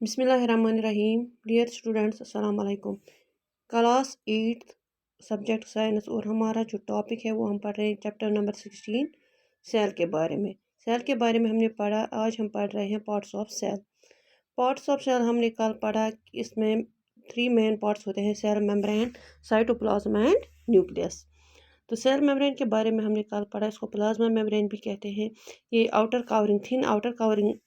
बिस्मिल्लाहिर्रहमानिर्रहीम। Dear students, अस्सलाम वालेकुम। क्लास 8 सब्जेक्ट साइंस और हमारा जो टॉपिक है वो हम पढ़ रहे हैं चैप्टर नंबर 16 सेल के बारे में। सेल के बारे में हमने पढ़ा, आज हम पढ़ रहे हैं parts of cell. Parts of cell हमने कल पढ़ा कि इसमें 3 मेन पार्ट्स होते हैं: cell membrane, cytoplasm and nucleus. तो सेल मेम्ब्रेन के बारे में हमने कल पढ़ा, इसको प्लाज्मा मेम्ब्रेन भी कहते हैं। ये outer covering, thin outer covering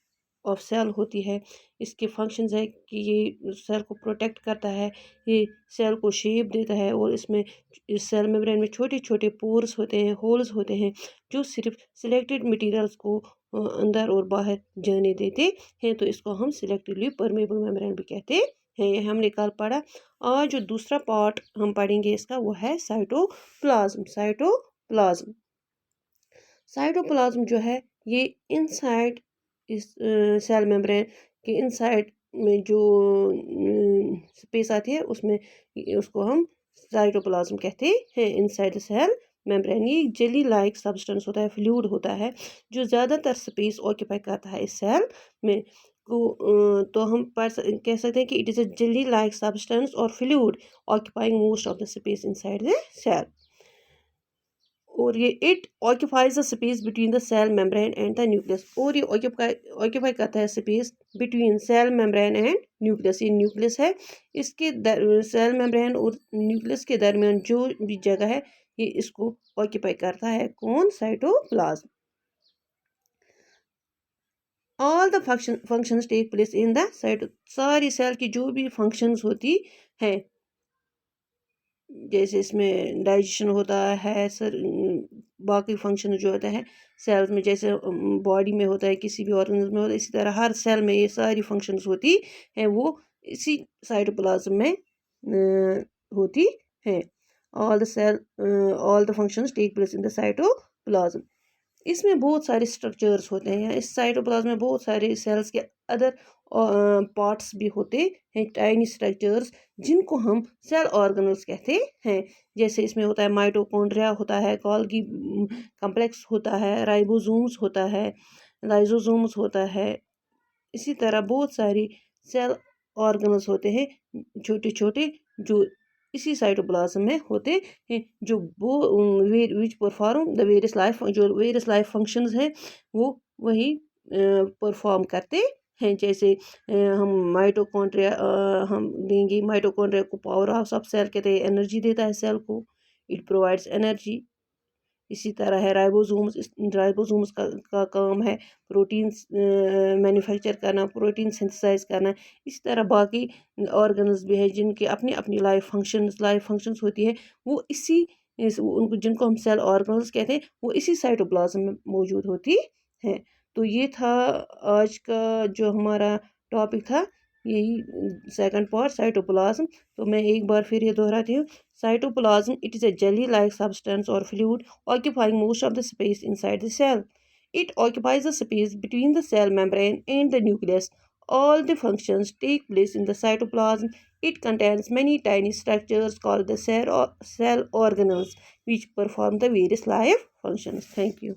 of cell होती है। इसके फंक्शंस है कि ये सेल को प्रोटेक्ट करता है, ये सेल को शेप देता है, और इसमें इस सेल मेम्ब्रेन में छोटे छोटे पोर्स होते हैं, होल्स होते हैं, जो सिर्फ सिलेक्टेड मटेरियल्स को अंदर और बाहर जाने देते हैं। तो इसको हम सिलेक्टिवली परमेबल मेम्ब्रेन भी कहते हैं। ये हमने कल पढ़ा। आज जो दूसरा पार्ट हम पढ़ेंगे इसका वो है साइटोप्लाज्म। साइटोप्लाज्म जो है ये इनसाइड इस सेल मेम्ब्रेन के इनसाइड में जो स्पेस आती है उसमें उसको हम साइटोप्लाज्म कहते हैं। इनसाइड द सेल मेम्ब्रेन ये जेली लाइक सब्सटेंस होता है, फ्लूइड होता है, जो ज़्यादातर स्पेस ऑक्यूपाई करता है इस सेल में को। तो हम कह सकते हैं कि it is a jelly like substance और fluid occupying most of the space inside the cell. और ये it occupies the space between the cell membrane and the nucleus. और ये ऑक्यूपाई करता है space between cell membrane and nucleus. ये nucleus है, इसके सेल मेम्ब्रेन और न्यूक्लियस के दरमियान जो भी जगह है ये इसको ऑक्यूपाई करता है। कौन? Cytoplasm. All the functions take place in the cyto. सारी सेल की जो भी फंक्शंस होती है, जैसे इसमें डाइजेशन होता है, सर बाकी फंक्शन जो होता है सेल्स में, जैसे बॉडी में होता है, किसी भी ऑर्गेनिज्म में होता है, इसी तरह हर सेल में ये सारी फंक्शंस होती हैं वो इसी साइटोप्लाज्म में होती हैं। All the functions take place in the cytoplasm. इसमें बहुत सारे स्ट्रक्चर्स होते हैं। इस साइटोप्लाज्म में बहुत सारे सेल्स के अदर पार्ट्स भी होते हैं, टाइनी स्ट्रक्चर्स, जिनको हम सेल ऑर्गेनल्स कहते हैं। जैसे इसमें होता है माइटोकॉन्ड्रिया होता है, गोल्गी कॉम्प्लेक्स होता है, राइबोसोम्स होता है, लाइसोसोम्स होता है। इसी तरह बहुत सारी सेल ऑर्गेनल्स होते हैं छोटे छोटे, जो इसी साइटोप्लाज्म में होते हैं, जो वो which perform the various life functions हैं वो वही परफॉर्म करते हैं। जैसे हम माइटोकॉन्ड्रिया हम देंगे, माइटोकॉन्ड्रिया को पावर हाउस ऑफ सेल कहते हैं, एनर्जी देता है सेल को, इट प्रोवाइड्स एनर्जी। इसी तरह है राइबोसोम्स का काम है प्रोटीन मैन्युफैक्चर करना, प्रोटीन सिंथेसाइज करना। इसी तरह बाकी ऑर्गन्स भी हैं जिनके अपनी अपनी लाइफ फंक्शंस होती है, वो उनको जिनको हम सेल ऑर्गन्स कहते हैं वो इसी साइटोप्लाज्म में मौजूद होती हैं। तो ये था आज का जो हमारा टॉपिक था, यही सेकंड पार्ट साइटोप्लाज्म। तो मैं एक बार फिर ये दोहराती हूँ। Cytoplasm, it is a jelly-like substance or fluid occupying most of the space inside the cell. It occupies the space between the cell membrane and the nucleus. All the functions take place in the cytoplasm. It contains many tiny structures called the cell organelles, which perform the various life functions. Thank you.